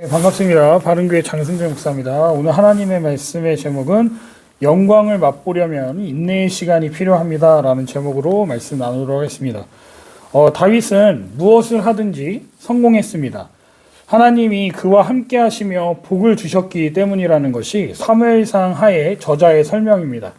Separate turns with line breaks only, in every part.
네, 반갑습니다. 바른교회 장승재 목사입니다. 오늘 하나님의 말씀의 제목은 영광을 맛보려면 인내의 시간이 필요합니다 라는 제목으로 말씀 나누도록 하겠습니다. 다윗은 무엇을 하든지 성공했습니다. 하나님이 그와 함께 하시며 복을 주셨기 때문이라는 것이 사무엘상 하의 저자의 설명입니다.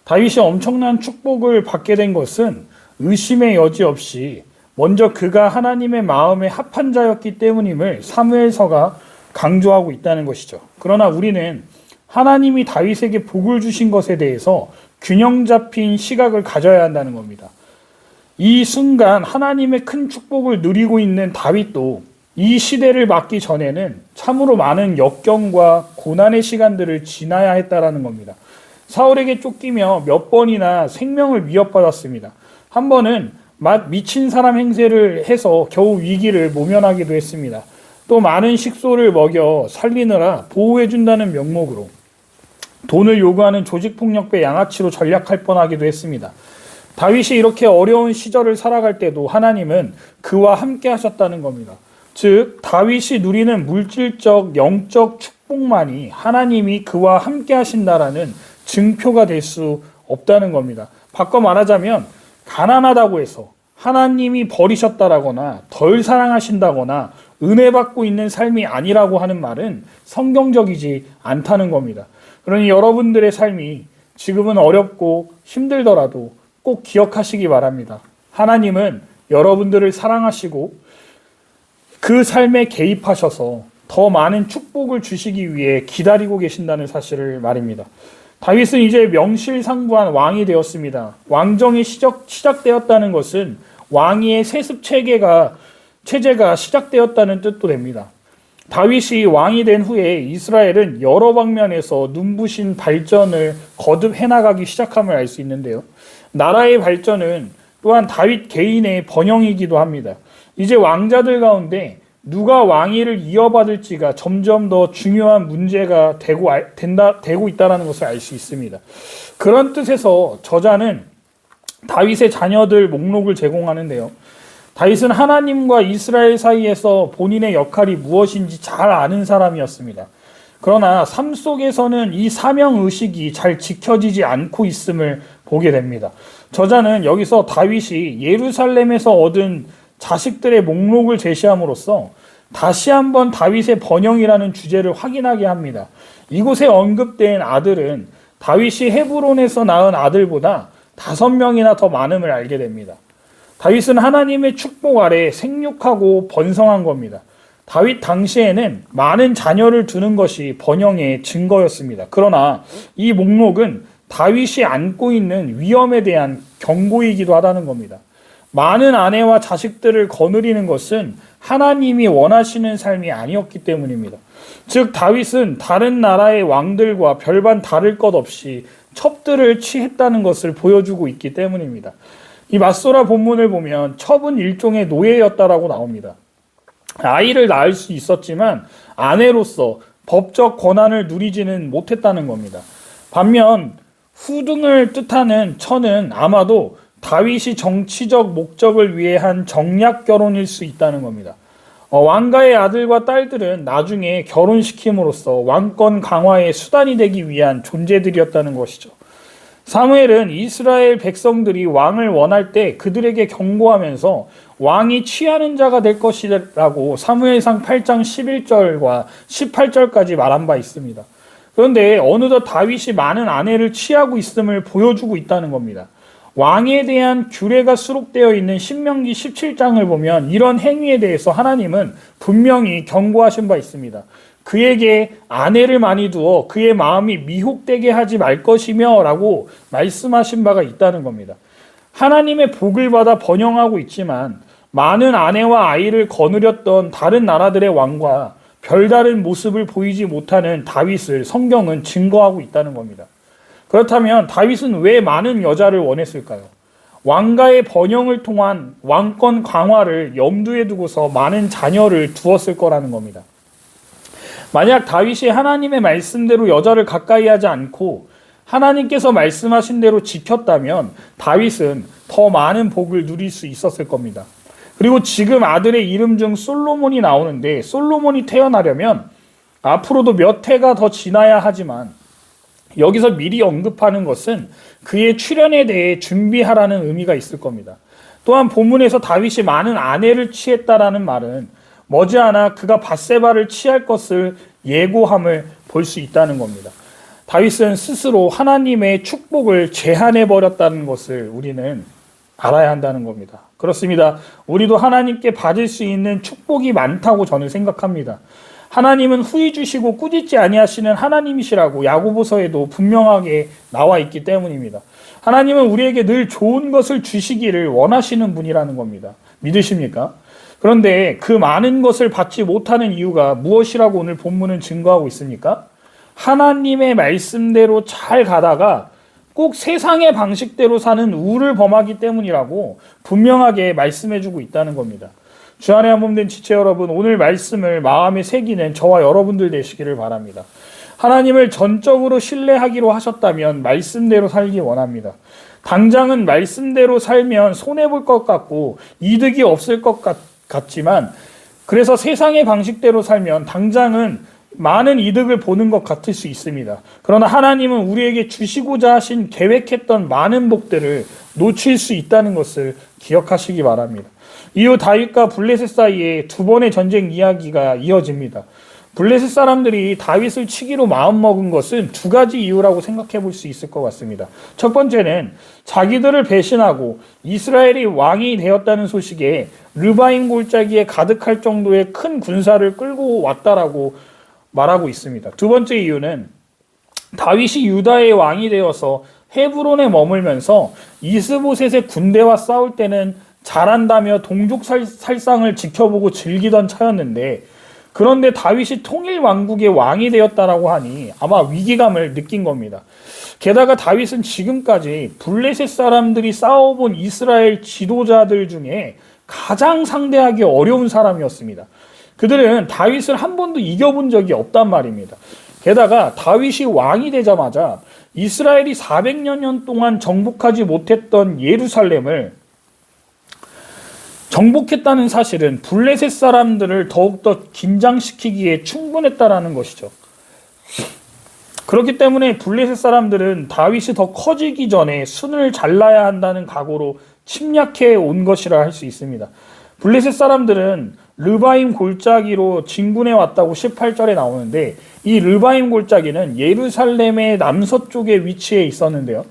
다윗이 엄청난 축복을 받게 된 것은 의심의 여지 없이 먼저 그가 하나님의 마음에 합한 자였기 때문임을 사무엘서가 강조하고 있다는 것이죠. 그러나 우리는 하나님이 다윗에게 복을 주신 것에 대해서 균형 잡힌 시각을 가져야 한다는 겁니다. 이 순간 하나님의 큰 축복을 누리고 있는 다윗도 이 시대를 맞기 전에는 참으로 많은 역경과 고난의 시간들을 지나야 했다라는 겁니다. 사울에게 쫓기며 몇 번이나 생명을 위협받았습니다. 한 번은 미친 사람 행세를 해서 겨우 위기를 모면하기도 했습니다. 또 많은 식소를 먹여 살리느라 보호해준다는 명목으로 돈을 요구하는 조직폭력배 양아치로 전락할 뻔하기도 했습니다. 다윗이 이렇게 어려운 시절을 살아갈 때도 하나님은 그와 함께 하셨다는 겁니다. 즉 다윗이 누리는 물질적 영적 축복만이 하나님이 그와 함께 하신다라는 증표가 될 수 없다는 겁니다. 바꿔 말하자면 가난하다고 해서 하나님이 버리셨다라거나 덜 사랑하신다거나 은혜 받고 있는 삶이 아니라고 하는 말은 성경적이지 않다는 겁니다. 그러니 여러분들의 삶이 지금은 어렵고 힘들더라도 꼭 기억하시기 바랍니다. 하나님은 여러분들을 사랑하시고 그 삶에 개입하셔서 더 많은 축복을 주시기 위해 기다리고 계신다는 사실을 말입니다. 다윗은 이제 명실상부한 왕이 되었습니다. 왕정이 시작되었다는 것은 왕위의 세습 체제가 시작되었다는 뜻도 됩니다. 다윗이 왕이 된 후에 이스라엘은 여러 방면에서 눈부신 발전을 거듭해 나가기 시작함을 알 수 있는데요. 나라의 발전은 또한 다윗 개인의 번영이기도 합니다. 이제 왕자들 가운데 누가 왕위를 이어받을지가 점점 더 중요한 문제가 되고 있다는 것을 알 수 있습니다. 그런 뜻에서 저자는 다윗의 자녀들 목록을 제공하는데요. 다윗은 하나님과 이스라엘 사이에서 본인의 역할이 무엇인지 잘 아는 사람이었습니다. 그러나 삶 속에서는 이 사명의식이 잘 지켜지지 않고 있음을 보게 됩니다. 저자는 여기서 다윗이 예루살렘에서 얻은 자식들의 목록을 제시함으로써 다시 한번 다윗의 번영이라는 주제를 확인하게 합니다. 이곳에 언급된 아들은 다윗이 헤브론에서 낳은 아들보다 5명이나 더 많음을 알게 됩니다. 다윗은 하나님의 축복 아래 생육하고 번성한 겁니다. 다윗 당시에는 많은 자녀를 두는 것이 번영의 증거였습니다. 그러나 이 목록은 다윗이 안고 있는 위험에 대한 경고이기도 하다는 겁니다. 많은 아내와 자식들을 거느리는 것은 하나님이 원하시는 삶이 아니었기 때문입니다. 즉 다윗은 다른 나라의 왕들과 별반 다를 것 없이 첩들을 취했다는 것을 보여주고 있기 때문입니다. 이 맞소라 본문을 보면 첩은 일종의 노예였다라고 나옵니다. 아이를 낳을 수 있었지만 아내로서 법적 권한을 누리지는 못했다는 겁니다. 반면 후등을 뜻하는 처는 아마도 다윗이 정치적 목적을 위해 한 정략 결혼일 수 있다는 겁니다. 왕가의 아들과 딸들은 나중에 결혼시킴으로써 왕권 강화의 수단이 되기 위한 존재들이었다는 것이죠. 사무엘은 이스라엘 백성들이 왕을 원할 때 그들에게 경고하면서 왕이 취하는 자가 될 것이라고 사무엘상 8장 11절과 18절까지 말한 바 있습니다. 그런데 어느덧 다윗이 많은 아내를 취하고 있음을 보여주고 있다는 겁니다. 왕에 대한 규례가 수록되어 있는 신명기 17장을 보면 이런 행위에 대해서 하나님은 분명히 경고하신 바 있습니다. 그에게 아내를 많이 두어 그의 마음이 미혹되게 하지 말 것이며 라고 말씀하신 바가 있다는 겁니다. 하나님의 복을 받아 번영하고 있지만 많은 아내와 아이를 거느렸던 다른 나라들의 왕과 별다른 모습을 보이지 못하는 다윗을 성경은 증거하고 있다는 겁니다. 그렇다면 다윗은 왜 많은 여자를 원했을까요? 왕가의 번영을 통한 왕권 강화를 염두에 두고서 많은 자녀를 두었을 거라는 겁니다. 만약 다윗이 하나님의 말씀대로 여자를 가까이 하지 않고 하나님께서 말씀하신 대로 지켰다면 다윗은 더 많은 복을 누릴 수 있었을 겁니다. 그리고 지금 아들의 이름 중 솔로몬이 나오는데 솔로몬이 태어나려면 앞으로도 몇 해가 더 지나야 하지만 여기서 미리 언급하는 것은 그의 출현에 대해 준비하라는 의미가 있을 겁니다. 또한 본문에서 다윗이 많은 아내를 취했다라는 말은 머지않아 그가 밧세바를 취할 것을 예고함을 볼 수 있다는 겁니다. 다윗은 스스로 하나님의 축복을 제한해버렸다는 것을 우리는 알아야 한다는 겁니다. 그렇습니다. 우리도 하나님께 받을 수 있는 축복이 많다고 저는 생각합니다. 하나님은 후히 주시고 꾸짖지 아니하시는 하나님이시라고 야고보서에도 분명하게 나와 있기 때문입니다. 하나님은 우리에게 늘 좋은 것을 주시기를 원하시는 분이라는 겁니다. 믿으십니까? 그런데 그 많은 것을 받지 못하는 이유가 무엇이라고 오늘 본문은 증거하고 있습니까? 하나님의 말씀대로 잘 가다가 꼭 세상의 방식대로 사는 우를 범하기 때문이라고 분명하게 말씀해주고 있다는 겁니다. 주안의 한몸 된 지체 여러분, 오늘 말씀을 마음에 새기는 저와 여러분들 되시기를 바랍니다. 하나님을 전적으로 신뢰하기로 하셨다면 말씀대로 살기 원합니다. 당장은 말씀대로 살면 손해볼 것 같고 이득이 없을 것 같지만, 그래서 세상의 방식대로 살면 당장은 많은 이득을 보는 것 같을 수 있습니다. 그러나 하나님은 우리에게 주시고자 하신 계획했던 많은 복들을 놓칠 수 있다는 것을 기억하시기 바랍니다. 이후 다윗과 블레셋 사이에 두 번의 전쟁 이야기가 이어집니다. 블레셋 사람들이 다윗을 치기로 마음먹은 것은 두 가지 이유라고 생각해 볼 수 있을 것 같습니다. 첫 번째는 자기들을 배신하고 이스라엘이 왕이 되었다는 소식에 르바임 골짜기에 가득할 정도의 큰 군사를 끌고 왔다라고 말하고 있습니다. 두 번째 이유는 다윗이 유다의 왕이 되어서 헤브론에 머물면서 이스보셋의 군대와 싸울 때는 잘한다며 동족살상을 지켜보고 즐기던 차였는데, 그런데 다윗이 통일 왕국의 왕이 되었다라고 하니 아마 위기감을 느낀 겁니다. 게다가 다윗은 지금까지 블레셋 사람들이 싸워본 이스라엘 지도자들 중에 가장 상대하기 어려운 사람이었습니다. 그들은 다윗을 한 번도 이겨본 적이 없단 말입니다. 게다가 다윗이 왕이 되자마자 이스라엘이 400여 년 동안 정복하지 못했던 예루살렘을 정복했다는 사실은 블레셋 사람들을 더욱더 긴장시키기에 충분했다라는 것이죠. 그렇기 때문에 블레셋 사람들은 다윗이 더 커지기 전에 순을 잘라야 한다는 각오로 침략해 온 것이라 할 수 있습니다. 블레셋 사람들은 르바임 골짜기로 진군해 왔다고 18절에 나오는데, 이 르바임 골짜기는 예루살렘의 남서쪽에 위치해 있었는데요,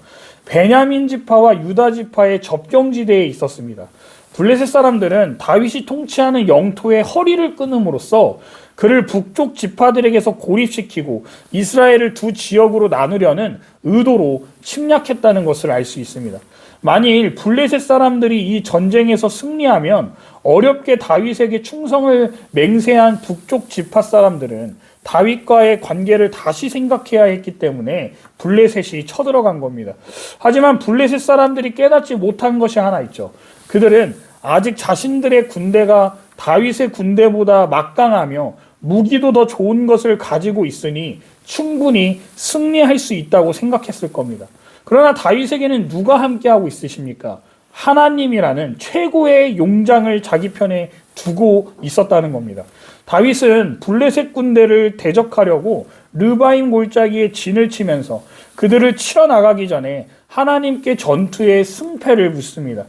베냐민 지파와 유다 지파의 접경지대에 있었습니다. 블레셋 사람들은 다윗이 통치하는 영토의 허리를 끊음으로써 그를 북쪽 지파들에게서 고립시키고 이스라엘을 두 지역으로 나누려는 의도로 침략했다는 것을 알 수 있습니다. 만일 블레셋 사람들이 이 전쟁에서 승리하면 어렵게 다윗에게 충성을 맹세한 북쪽 지파 사람들은 다윗과의 관계를 다시 생각해야 했기 때문에 블레셋이 쳐들어간 겁니다. 하지만 블레셋 사람들이 깨닫지 못한 것이 하나 있죠. 그들은 아직 자신들의 군대가 다윗의 군대보다 막강하며 무기도 더 좋은 것을 가지고 있으니 충분히 승리할 수 있다고 생각했을 겁니다. 그러나 다윗에게는 누가 함께하고 있으십니까? 하나님이라는 최고의 용장을 자기 편에 두고 있었다는 겁니다. 다윗은 블레셋 군대를 대적하려고 르바임 골짜기에 진을 치면서 그들을 치러나가기 전에 하나님께 전투의 승패를 묻습니다.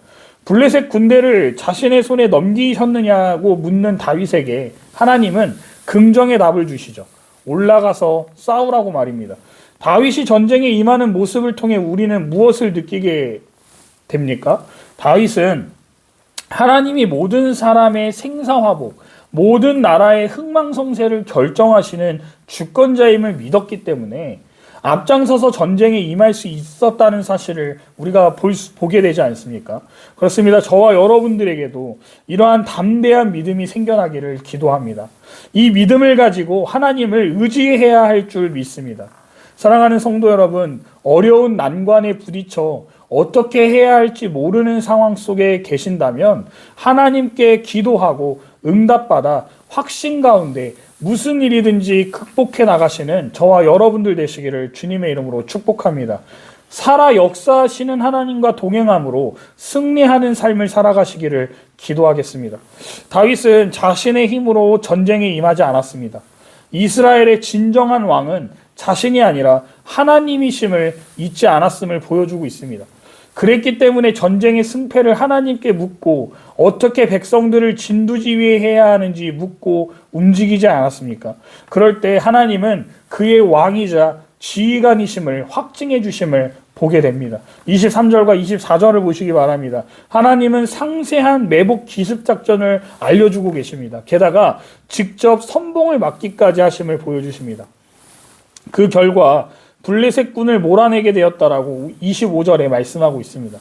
블레셋 군대를 자신의 손에 넘기셨느냐고 묻는 다윗에게 하나님은 긍정의 답을 주시죠. 올라가서 싸우라고 말입니다. 다윗이 전쟁에 임하는 모습을 통해 우리는 무엇을 느끼게 됩니까? 다윗은 하나님이 모든 사람의 생사화복, 모든 나라의 흥망성쇠를 결정하시는 주권자임을 믿었기 때문에 앞장서서 전쟁에 임할 수 있었다는 사실을 우리가 보게 되지 않습니까? 그렇습니다. 저와 여러분들에게도 이러한 담대한 믿음이 생겨나기를 기도합니다. 이 믿음을 가지고 하나님을 의지해야 할 줄 믿습니다. 사랑하는 성도 여러분, 어려운 난관에 부딪혀 어떻게 해야 할지 모르는 상황 속에 계신다면 하나님께 기도하고 응답받아 확신 가운데 무슨 일이든지 극복해 나가시는 저와 여러분들 되시기를 주님의 이름으로 축복합니다. 살아 역사하시는 하나님과 동행함으로 승리하는 삶을 살아가시기를 기도하겠습니다. 다윗은 자신의 힘으로 전쟁에 임하지 않았습니다. 이스라엘의 진정한 왕은 자신이 아니라 하나님이심을 잊지 않았음을 보여주고 있습니다. 그랬기 때문에 전쟁의 승패를 하나님께 묻고 어떻게 백성들을 진두지휘해야 하는지 묻고 움직이지 않았습니까? 그럴 때 하나님은 그의 왕이자 지휘관이심을 확증해 주심을 보게 됩니다. 23절과 24절을 보시기 바랍니다. 하나님은 상세한 매복 기습 작전을 알려주고 계십니다. 게다가 직접 선봉을 막기까지 하심을 보여주십니다. 그 결과 블레셋 군을 몰아내게 되었다라고 25절에 말씀하고 있습니다.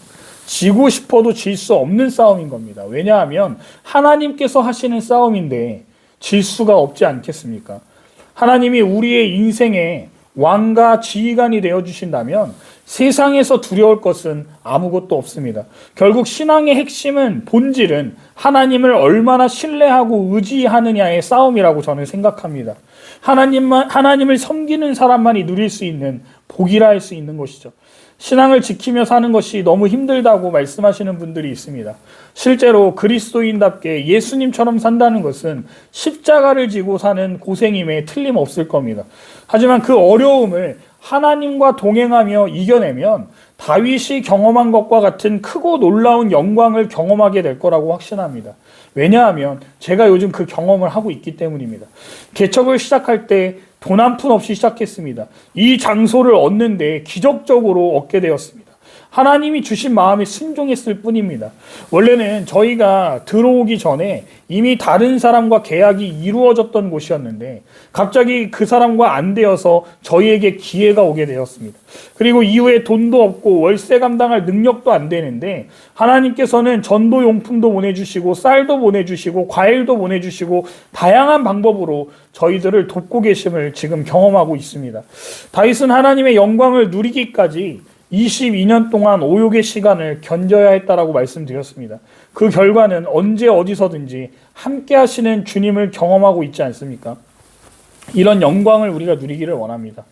지고 싶어도 질 수 없는 싸움인 겁니다. 왜냐하면 하나님께서 하시는 싸움인데 질 수가 없지 않겠습니까? 하나님이 우리의 인생에 왕과 지휘관이 되어주신다면 세상에서 두려울 것은 아무것도 없습니다. 결국 신앙의 핵심은, 본질은 하나님을 얼마나 신뢰하고 의지하느냐의 싸움이라고 저는 생각합니다. 하나님을 섬기는 사람만이 누릴 수 있는 복이라 할 수 있는 것이죠. 신앙을 지키며 사는 것이 너무 힘들다고 말씀하시는 분들이 있습니다. 실제로 그리스도인답게 예수님처럼 산다는 것은 십자가를 지고 사는 고생임에 틀림없을 겁니다. 하지만 그 어려움을 하나님과 동행하며 이겨내면 다윗이 경험한 것과 같은 크고 놀라운 영광을 경험하게 될 거라고 확신합니다. 왜냐하면 제가 요즘 그 경험을 하고 있기 때문입니다. 개척을 시작할 때 돈 한 푼 없이 시작했습니다. 이 장소를 얻는데 기적적으로 얻게 되었습니다. 하나님이 주신 마음에 순종했을 뿐입니다. 원래는 저희가 들어오기 전에 이미 다른 사람과 계약이 이루어졌던 곳이었는데 갑자기 그 사람과 안 되어서 저희에게 기회가 오게 되었습니다. 그리고 이후에 돈도 없고 월세 감당할 능력도 안 되는데 하나님께서는 전도용품도 보내주시고 쌀도 보내주시고 과일도 보내주시고 다양한 방법으로 저희들을 돕고 계심을 지금 경험하고 있습니다. 다윗은 하나님의 영광을 누리기까지 22년 동안 오욕의 시간을 견뎌야 했다라고 말씀드렸습니다. 그 결과는 언제 어디서든지 함께 하시는 주님을 경험하고 있지 않습니까? 이런 영광을 우리가 누리기를 원합니다.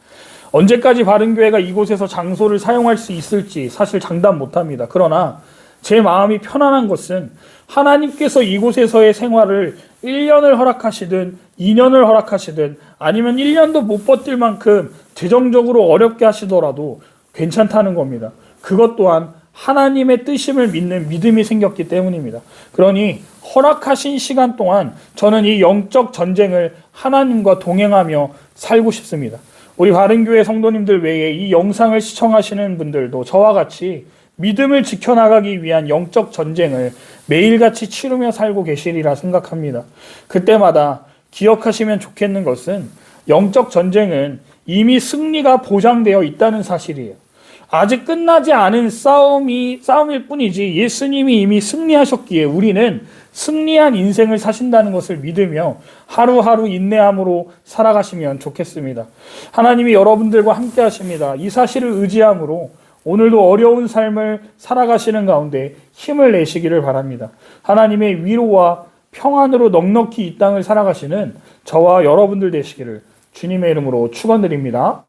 언제까지 바른교회가 이곳에서 장소를 사용할 수 있을지 사실 장담 못합니다. 그러나 제 마음이 편안한 것은 하나님께서 이곳에서의 생활을 1년을 허락하시든 2년을 허락하시든 아니면 1년도 못 버틸 만큼 재정적으로 어렵게 하시더라도 괜찮다는 겁니다. 그것 또한 하나님의 뜻임을 믿는 믿음이 생겼기 때문입니다. 그러니 허락하신 시간 동안 저는 이 영적 전쟁을 하나님과 동행하며 살고 싶습니다. 우리 바른교회 성도님들 외에 이 영상을 시청하시는 분들도 저와 같이 믿음을 지켜나가기 위한 영적 전쟁을 매일같이 치르며 살고 계시리라 생각합니다. 그때마다 기억하시면 좋겠는 것은 영적 전쟁은 이미 승리가 보장되어 있다는 사실이에요. 아직 끝나지 않은 싸움일 뿐이지 예수님이 이미 승리하셨기에 우리는 승리한 인생을 사신다는 것을 믿으며 하루하루 인내함으로 살아가시면 좋겠습니다. 하나님이 여러분들과 함께 하십니다. 이 사실을 의지함으로 오늘도 어려운 삶을 살아가시는 가운데 힘을 내시기를 바랍니다. 하나님의 위로와 평안으로 넉넉히 이 땅을 살아가시는 저와 여러분들 되시기를 주님의 이름으로 축원드립니다.